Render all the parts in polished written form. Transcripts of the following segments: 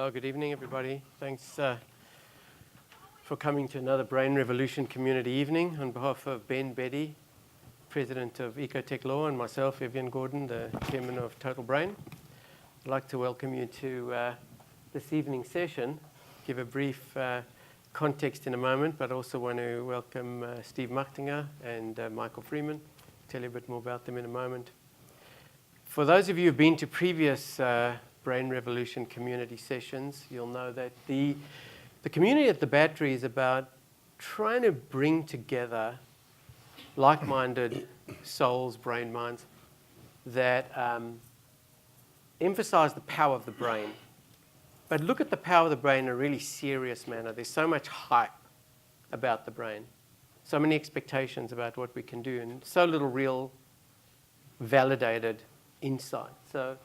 Well, good evening, everybody. Thanks for coming to another Brain Revolution Community Evening. On behalf of Ben Beddy, President of Ecotech Law, and myself, Evian Gordon, the Chairman of Total Brain, I'd like to welcome you to this evening's session. Give a brief context in a moment, but I also want to welcome Steve Machtinger and Michael Freeman. Tell you a bit more about them in a moment. For those of you who've been to previous Brain Revolution community sessions, you'll know that the community at the Battery is about trying to bring together like-minded souls, brain minds that emphasize the power of the brain, but look at the power of the brain in a really serious manner. There's so much hype about the brain, so many expectations about what we can do, and so little real validated insight. So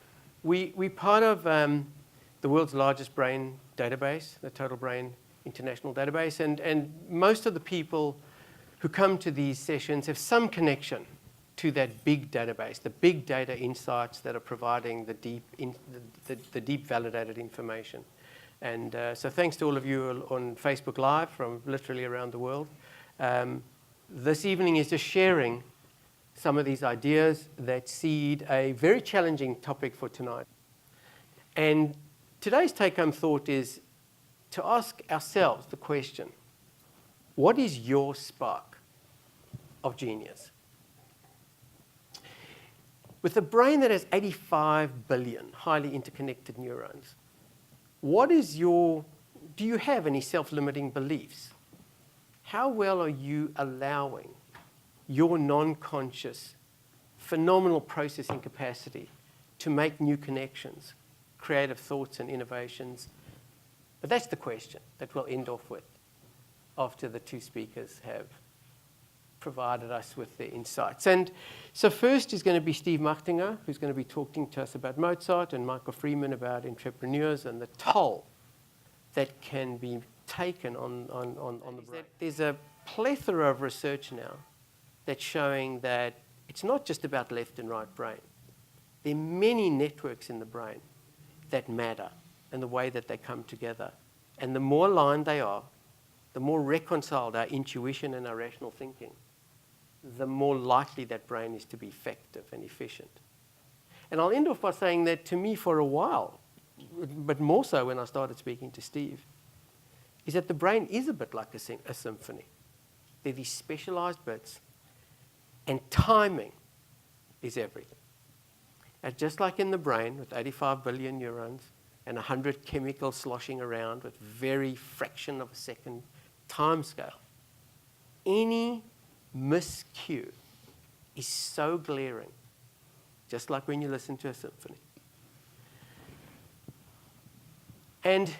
we're part of the world's largest brain database, the Total Brain International Database, and most of the people who come to these sessions have some connection to that big database, the big data insights that are providing the deep validated information. And so thanks to all of you on Facebook Live from literally around the world. This evening is just sharing some of these ideas that seed a very challenging topic for tonight. And today's take-home thought is to ask ourselves the question, what is your spark of genius? With a brain that has 85 billion highly interconnected neurons, do you have any self-limiting beliefs? How well are you allowing your non-conscious, phenomenal processing capacity to make new connections, creative thoughts and innovations? But that's the question that we'll end off with after the two speakers have provided us with their insights. And so first is going to be Steve Machtinger, who's going to be talking to us about Mozart, and Michael Freeman about entrepreneurs and the toll that can be taken on the brain. There's a plethora of research now that's showing that it's not just about left and right brain. There are many networks in the brain that matter and the way that they come together. And the more aligned they are, the more reconciled our intuition and our rational thinking, the more likely that brain is to be effective and efficient. And I'll end off by saying that to me for a while, but more so when I started speaking to Steve, is that the brain is a bit like a symphony. There are these specialized bits, and timing is everything. And just like in the brain with 85 billion neurons and 100 chemicals sloshing around with very fraction of a second time scale, any miscue is so glaring, just like when you listen to a symphony. And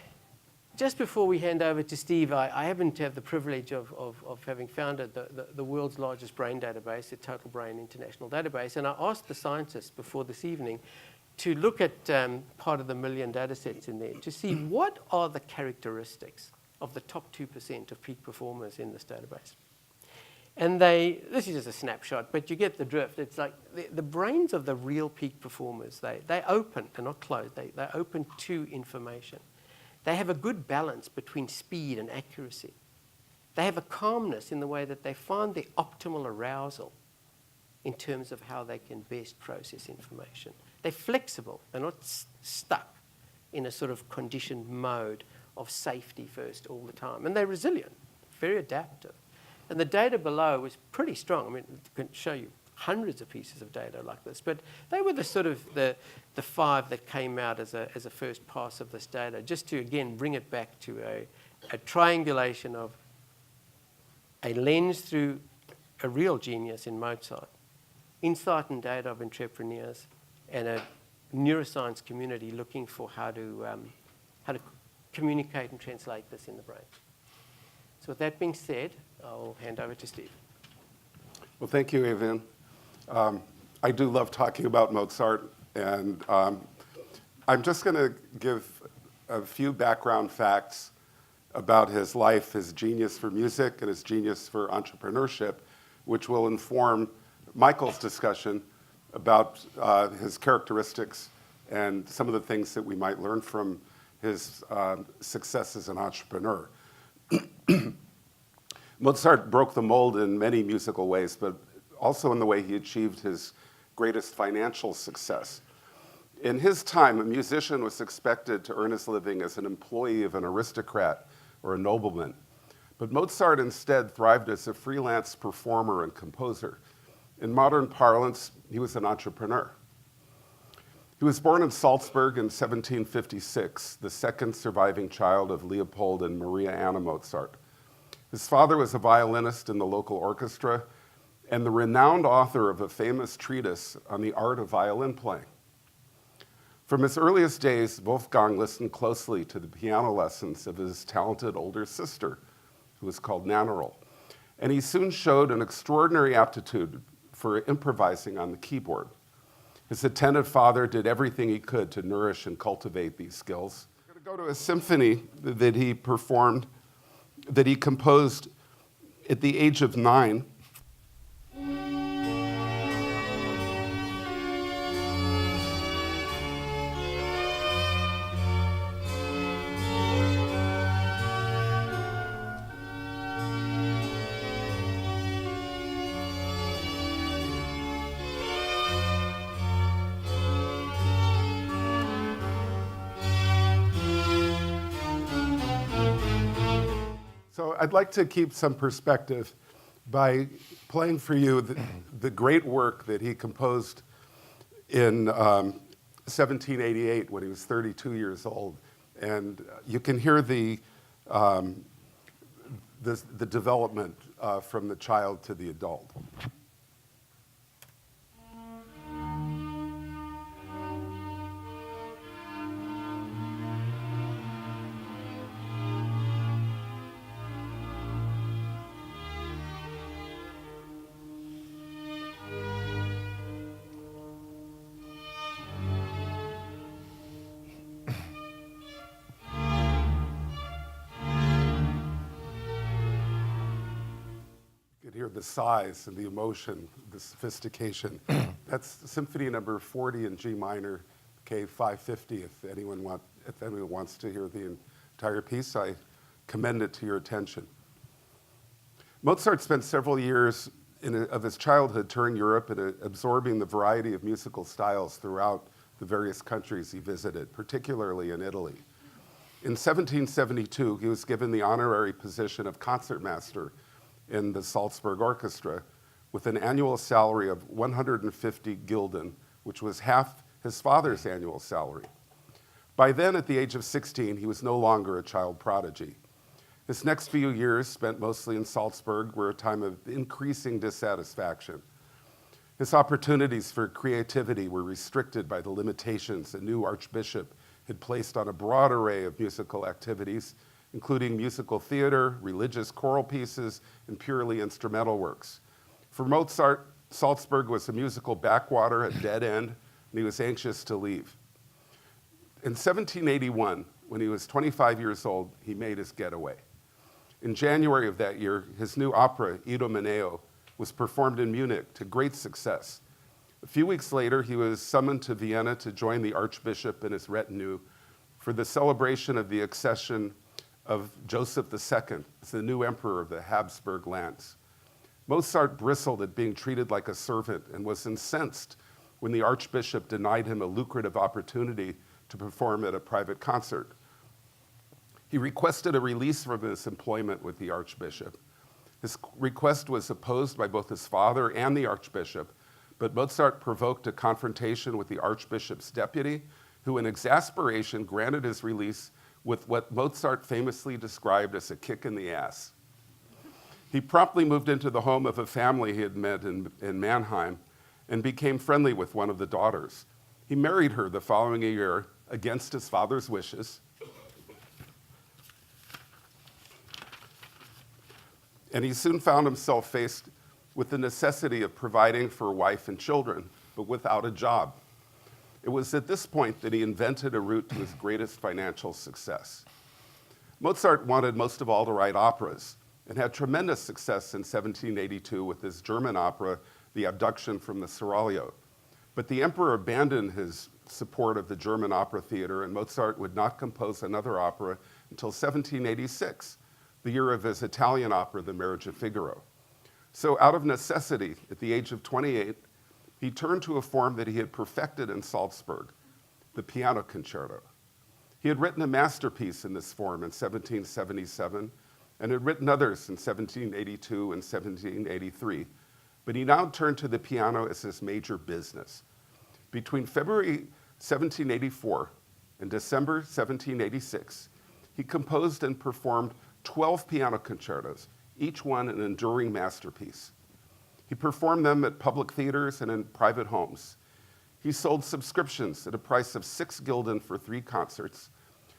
just before we hand over to Steve, I happen to have the privilege of having founded the world's largest brain database, the Total Brain International Database, and I asked the scientists before this evening to look at part of the million data sets in there to see what are the characteristics of the top 2% of peak performers in this database. And this is just a snapshot, but you get the drift. It's like the brains of the real peak performers, they open, they're not closed, they open to information. They have a good balance between speed and accuracy. They have a calmness in the way that they find the optimal arousal in terms of how they can best process information. They're flexible. They're not stuck in a sort of conditioned mode of safety first all the time. And they're resilient, very adaptive. And the data below was pretty strong. I mean, I can show you hundreds of pieces of data like this, but they were the sort of the five that came out as a first pass of this data, just to again bring it back to a triangulation of a lens through a real genius in Mozart, insight and data of entrepreneurs, and a neuroscience community looking for how to communicate and translate this in the brain. So with that being said, I'll hand over to Steve. Well, thank you, Evian. I do love talking about Mozart, and I'm just going to give a few background facts about his life, his genius for music, and his genius for entrepreneurship, which will inform Michael's discussion about his characteristics and some of the things that we might learn from his success as an entrepreneur. Mozart broke the mold in many musical ways, but also in the way he achieved his greatest financial success. In his time, a musician was expected to earn his living as an employee of an aristocrat or a nobleman. But Mozart instead thrived as a freelance performer and composer. In modern parlance, he was an entrepreneur. He was born in Salzburg in 1756, the second surviving child of Leopold and Maria Anna Mozart. His father was a violinist in the local orchestra and the renowned author of a famous treatise on the art of violin playing. From his earliest days, Wolfgang listened closely to the piano lessons of his talented older sister, who was called Nannerl, and he soon showed an extraordinary aptitude for improvising on the keyboard. His attentive father did everything he could to nourish and cultivate these skills. We're going to go to a symphony that he performed, that he composed at the age of 9. So I'd like to keep some perspective by playing for you the great work that he composed in 1788 when he was 32 years old. And you can hear the development from the child to the adult. Hear the size and the emotion, the sophistication. That's Symphony number 40 in G minor, K550. If anyone wants to hear the entire piece, I commend it to your attention. Mozart spent several years of his childhood touring Europe and absorbing the variety of musical styles throughout the various countries he visited, particularly in Italy. In 1772, he was given the honorary position of concertmaster in the Salzburg Orchestra with an annual salary of 150 gulden, which was half his father's annual salary. By then, at the age of 16, he was no longer a child prodigy. His next few years, spent mostly in Salzburg, were a time of increasing dissatisfaction. His opportunities for creativity were restricted by the limitations a new archbishop had placed on a broad array of musical activities, including musical theater, religious choral pieces, and purely instrumental works. For Mozart, Salzburg was a musical backwater, a dead end, and he was anxious to leave. In 1781, when he was 25 years old, he made his getaway. In January of that year, his new opera, Idomeneo, was performed in Munich to great success. A few weeks later, he was summoned to Vienna to join the archbishop and his retinue for the celebration of the accession of Joseph II as the new emperor of the Habsburg lands. Mozart bristled at being treated like a servant and was incensed when the archbishop denied him a lucrative opportunity to perform at a private concert. He requested a release from his employment with the archbishop. His request was opposed by both his father and the archbishop, but Mozart provoked a confrontation with the archbishop's deputy, who in exasperation granted his release with what Mozart famously described as a kick in the ass. He promptly moved into the home of a family he had met in Mannheim and became friendly with one of the daughters. He married her the following year against his father's wishes. And he soon found himself faced with the necessity of providing for a wife and children, but without a job. It was at this point that he invented a route to his greatest financial success. Mozart wanted most of all to write operas and had tremendous success in 1782 with his German opera, The Abduction from the Seraglio. But the emperor abandoned his support of the German opera theater, and Mozart would not compose another opera until 1786, the year of his Italian opera, The Marriage of Figaro. So out of necessity, at the age of 28, he turned to a form that he had perfected in Salzburg, the piano concerto. He had written a masterpiece in this form in 1777, and had written others in 1782 and 1783. But he now turned to the piano as his major business. Between February 1784 and December 1786, he composed and performed 12 piano concertos, each one an enduring masterpiece. He performed them at public theaters and in private homes. He sold subscriptions at a price of 6 gulden for 3 concerts,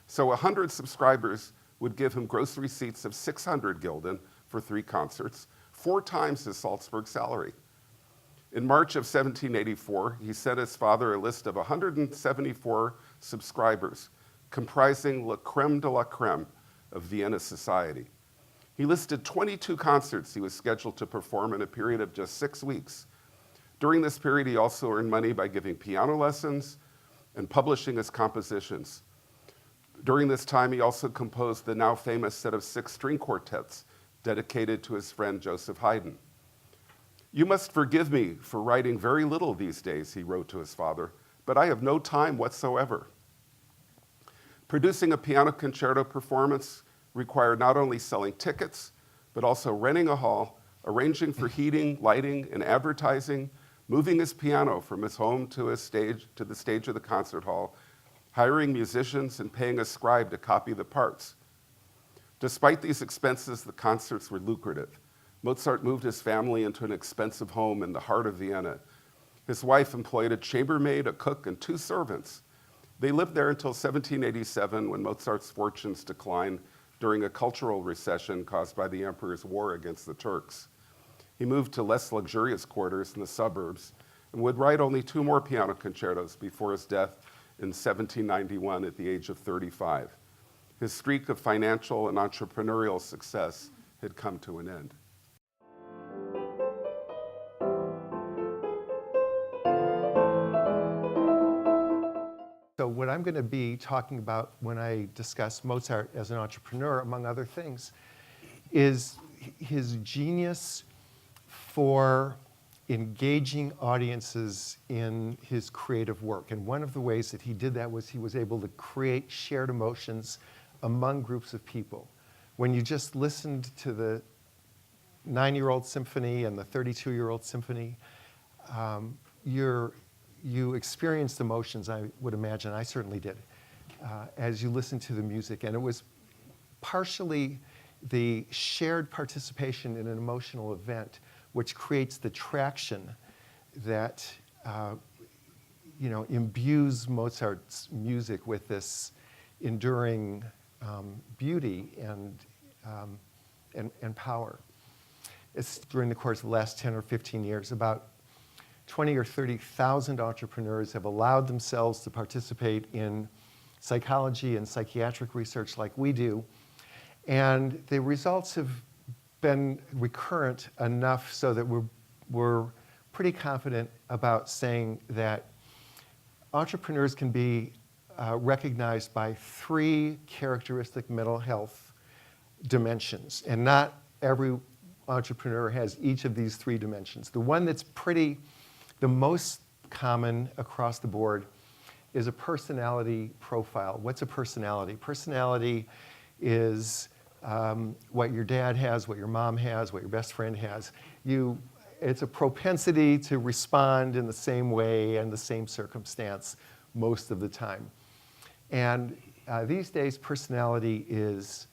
so 100 subscribers would give him gross receipts of 600 gulden for 3 concerts, 4 times his Salzburg salary. In March of 1784, he sent his father a list of 174 subscribers, comprising la creme de la creme of Vienna society. He listed 22 concerts he was scheduled to perform in a period of just 6 weeks. During this period, he also earned money by giving piano lessons and publishing his compositions. During this time, he also composed the now famous set of 6 string quartets dedicated to his friend Joseph Haydn. "You must forgive me for writing very little these days," he wrote to his father, "but I have no time whatsoever." Producing a piano concerto performance required not only selling tickets, but also renting a hall, arranging for heating, lighting, and advertising, moving his piano from his home to the stage of the concert hall, hiring musicians, and paying a scribe to copy the parts. Despite these expenses, the concerts were lucrative. Mozart moved his family into an expensive home in the heart of Vienna. His wife employed a chambermaid, a cook, and 2 servants. They lived there until 1787, when Mozart's fortunes declined during a cultural recession caused by the emperor's war against the Turks. He moved to less luxurious quarters in the suburbs and would write only 2 more piano concertos before his death in 1791 at the age of 35. His streak of financial and entrepreneurial success had come to an end. So what I'm going to be talking about when I discuss Mozart as an entrepreneur, among other things, is his genius for engaging audiences in his creative work. And one of the ways that he did that was he was able to create shared emotions among groups of people. When you just listened to the 9-year-old symphony and the 32-year-old symphony, you experienced emotions, I would imagine, I certainly did, as you listened to the music. And it was partially the shared participation in an emotional event which creates the traction that imbues Mozart's music with this enduring beauty and power. It's during the course of the last 10 or 15 years, about 20 or 30,000 entrepreneurs have allowed themselves to participate in psychology and psychiatric research like we do. And the results have been recurrent enough so that we're pretty confident about saying that entrepreneurs can be recognized by 3 characteristic mental health dimensions. And not every entrepreneur has each of these 3 dimensions. The one that's the most common across the board is a personality profile. What's a personality? Personality is what your dad has, what your mom has, what your best friend has. It's a propensity to respond in the same way and the same circumstance most of the time. And these days, personality is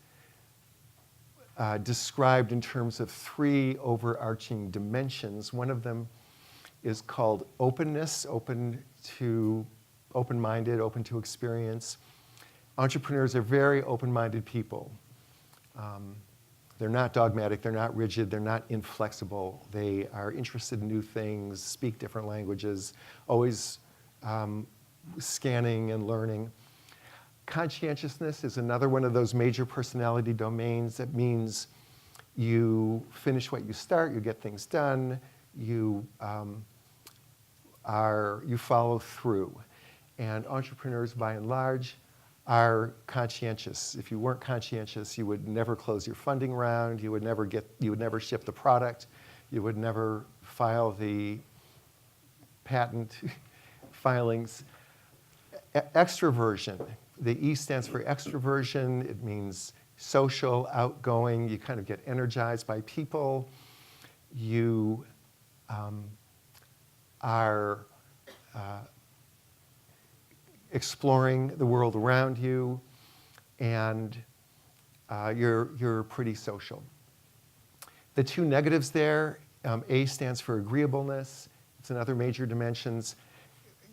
described in terms of 3 overarching dimensions. One of them is called openness, open-minded, open to experience. Entrepreneurs are very open-minded people. They're not dogmatic, they're not rigid, they're not inflexible. They are interested in new things, speak different languages, always scanning and learning. Conscientiousness is another one of those major personality domains. That means you finish what you start, you get things done, you you follow through. And entrepreneurs, by and large, are conscientious. If you weren't conscientious, you would never close your funding round, you would never ship the product, you would never file the patent filings. Extroversion, the E stands for extroversion. It means social, outgoing. You kind of get energized by people. You are exploring the world around you, and you're pretty social. The two negatives there, A stands for agreeableness. It's another major dimensions.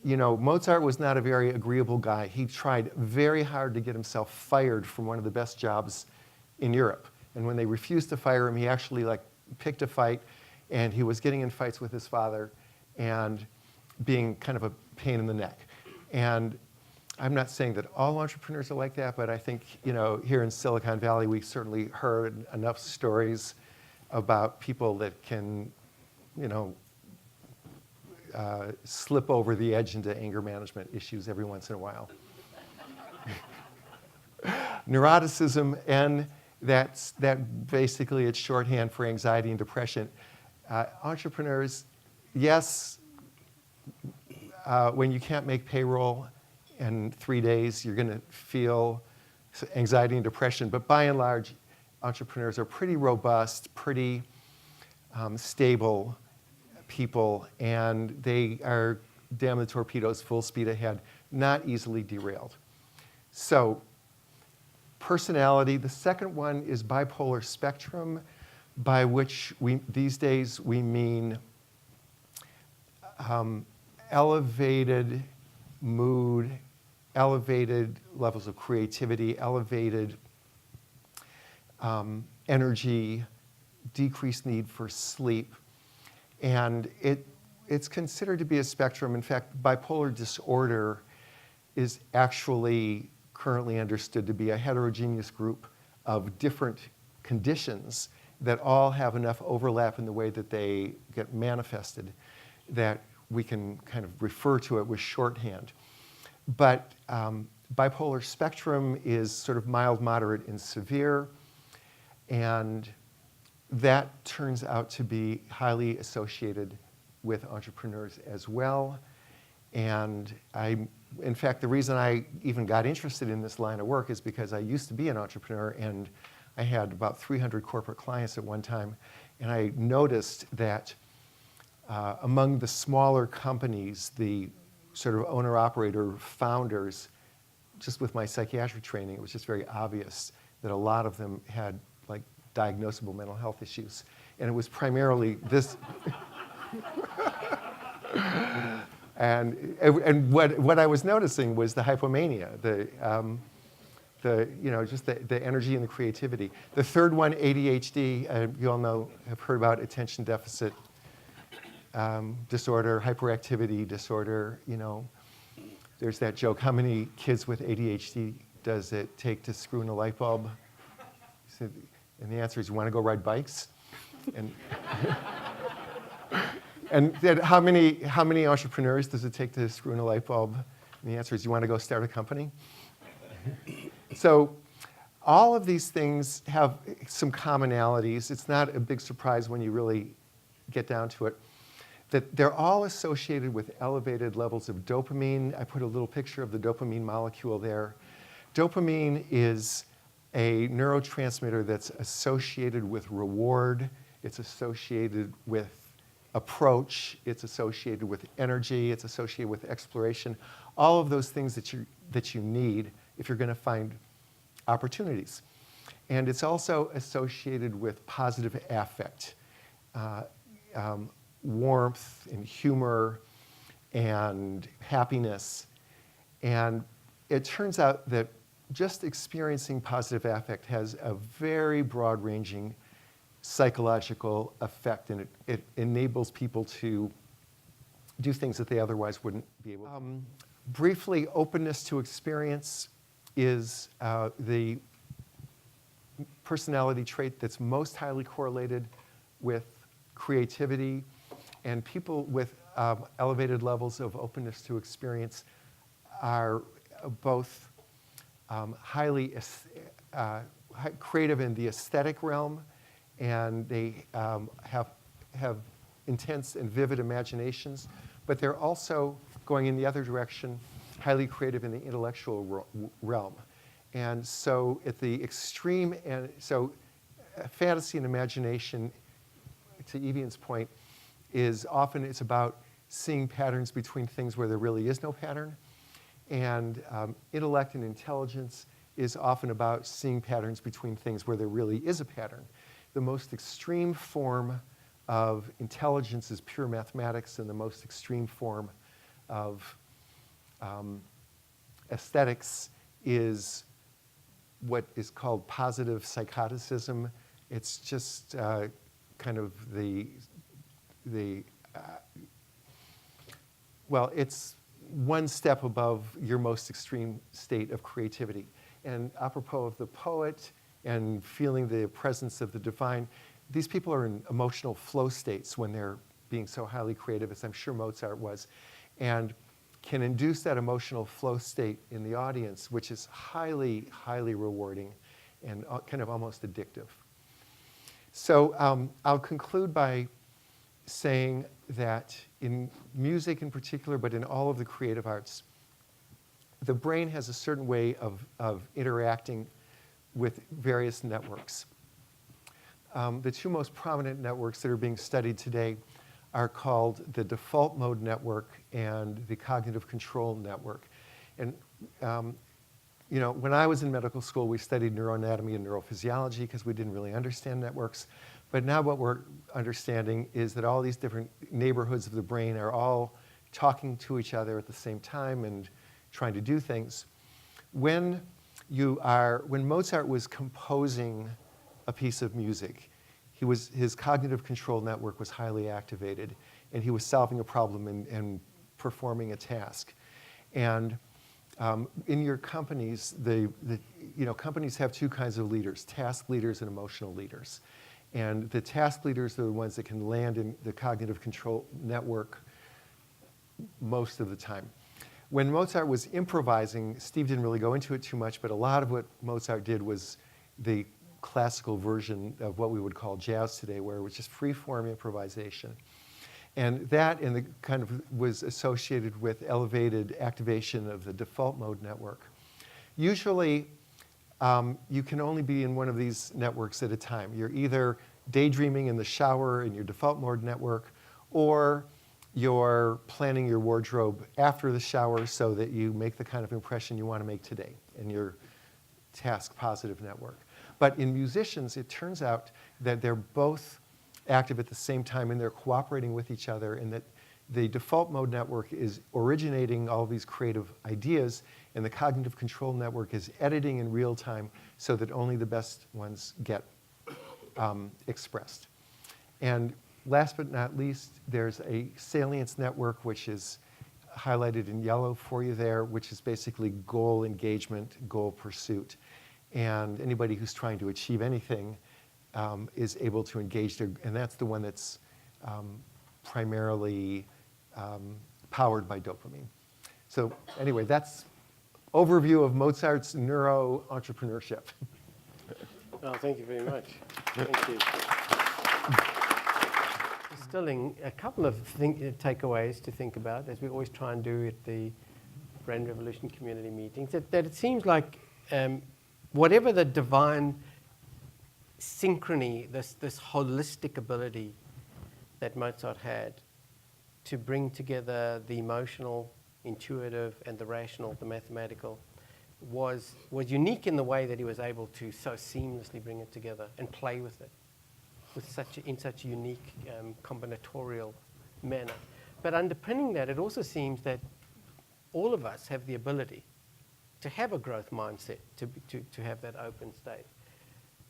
You know, Mozart was not a very agreeable guy. He tried very hard to get himself fired from one of the best jobs in Europe. And when they refused to fire him, he actually picked a fight, and he was getting in fights with his father and being kind of a pain in the neck. And I'm not saying that all entrepreneurs are like that, but I think, you know, here in Silicon Valley, we certainly heard enough stories about people that can, you know, slip over the edge into anger management issues every once in a while. Neuroticism, and that basically it's shorthand for anxiety and depression. Entrepreneurs, yes, when you can't make payroll in 3 days, you're going to feel anxiety and depression. But by and large, entrepreneurs are pretty robust, pretty stable people, and they are damn the torpedoes, full speed ahead, not easily derailed. So personality, the second one is bipolar spectrum, by which these days we mean elevated mood, elevated levels of creativity, elevated energy, decreased need for sleep. And it's considered to be a spectrum. In fact, bipolar disorder is actually currently understood to be a heterogeneous group of different conditions that all have enough overlap in the way that they get manifested that we can kind of refer to it with shorthand. But bipolar spectrum is sort of mild, moderate, and severe. And that turns out to be highly associated with entrepreneurs as well. And in fact, the reason I even got interested in this line of work is because I used to be an entrepreneur, and I had about 300 corporate clients at one time. And I noticed that among the smaller companies, the sort of owner-operator founders, just with my psychiatric training, it was just very obvious that a lot of them had diagnosable mental health issues. And it was primarily this. and what I was noticing was the hypomania, just the energy and the creativity. The third one, ADHD, you all have heard about attention deficit disorder, hyperactivity disorder. You know, there's that joke, how many kids with ADHD does it take to screw in a light bulb? And the answer is, you want to go ride bikes? And then how many entrepreneurs does it take to screw in a light bulb? And the answer is, you want to go start a company? So all of these things have some commonalities. It's not a big surprise when you really get down to it, that they're all associated with elevated levels of dopamine. I put a little picture of the dopamine molecule there. Dopamine is a neurotransmitter that's associated with reward, it's associated with approach, it's associated with energy, it's associated with exploration, all of those things that you need if you're going to find opportunities. And it's also associated with positive affect, warmth and humor and happiness. And it turns out that just experiencing positive affect has a very broad-ranging psychological effect, and it enables people to do things that they otherwise wouldn't be able to. Briefly, openness to experience is the personality trait that's most highly correlated with creativity, and people with elevated levels of openness to experience are both highly creative in the aesthetic realm, and they have intense and vivid imaginations, but they're also going in the other direction, highly creative in the intellectual realm. And so at the extreme, and so fantasy and imagination, to Evian's point, is often it's about seeing patterns between things where there really is no pattern. And intellect and intelligence is often about seeing patterns between things where there really is a pattern. The most extreme form of intelligence is pure mathematics, and the most extreme form of aesthetics is what is called positive psychoticism. It's just kind of well, it's one step above your most extreme state of creativity. And apropos of the poet and feeling the presence of the divine, these people are in emotional flow states when they're being so highly creative, as I'm sure Mozart was, and can induce that emotional flow state in the audience, which is highly, highly rewarding and kind of almost addictive. So I'll conclude by saying that in music in particular, but in all of the creative arts, the brain has a certain way of interacting with various networks. The two most prominent networks that are being studied today are called the default mode network and the cognitive control network. And you know, when I was in medical school, we studied neuroanatomy and neurophysiology because we didn't really understand networks. But now what we're understanding is that all these different neighborhoods of the brain are all talking to each other at the same time and trying to do things. When Mozart was composing a piece of music, his cognitive control network was highly activated, and he was solving a problem and performing a task. And in your companies, companies have two kinds of leaders: task leaders and emotional leaders. And the task leaders are the ones that can land in the cognitive control network most of the time. When Mozart was improvising, Steve didn't really go into it too much, but a lot of what Mozart did was the classical version of what we would call jazz today, where it was just free-form improvisation. And that kind of was associated with elevated activation of the default mode network. Usually, you can only be in one of these networks at a time. You're either daydreaming in the shower in your default mode network, or you're planning your wardrobe after the shower so that you make the kind of impression you want to make today in your task positive network. But in musicians, it turns out that they're both active at the same time, and they're cooperating with each other, and that the default mode network is originating all these creative ideas, and the cognitive control network is editing in real time so that only the best ones get expressed. And last but not least, there's a salience network, which is highlighted in yellow for you there, which is basically goal engagement, goal pursuit. And anybody who's trying to achieve anything is able to engage their, and that's the one that's primarily powered by dopamine. So anyway, that's overview of Mozart's neuro-entrepreneurship. Oh, thank you very much. Thank you. Distilling a couple of takeaways to think about, as we always try and do at the Brain Revolution community meetings, that it seems like whatever the divine synchrony, this holistic ability that Mozart had to bring together the emotional, intuitive, and the rational, the mathematical, was unique in the way that he was able to so seamlessly bring it together and play with it in such a unique combinatorial manner. But underpinning that, it also seems that all of us have the ability to have a growth mindset, to have that open state.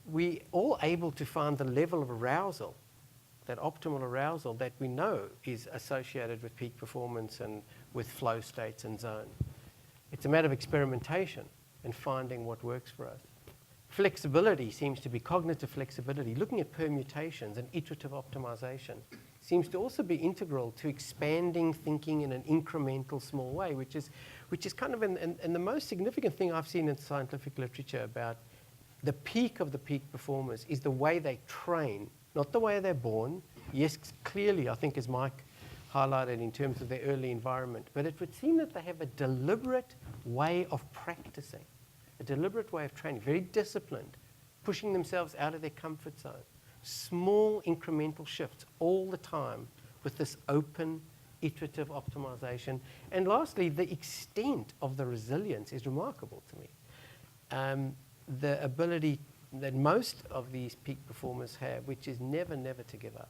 We all able to find the level of arousal, that optimal arousal that we know is associated with peak performance and with flow states and zone. It's a matter of experimentation and finding what works for us. Flexibility seems to be cognitive flexibility, looking at permutations and iterative optimization seems to also be integral to expanding thinking in an incremental, small way, which is kind of, and the most significant thing I've seen in scientific literature about the peak of the peak performers is the way they train, not the way they're born. Yes, clearly, I think, as Mike highlighted in terms of their early environment, but it would seem that they have a deliberate way of practicing, a deliberate way of training, very disciplined, pushing themselves out of their comfort zone, small incremental shifts all the time with this open, iterative optimization. And lastly, the extent of the resilience is remarkable to me. The ability that most of these peak performers have, which is never, never to give up.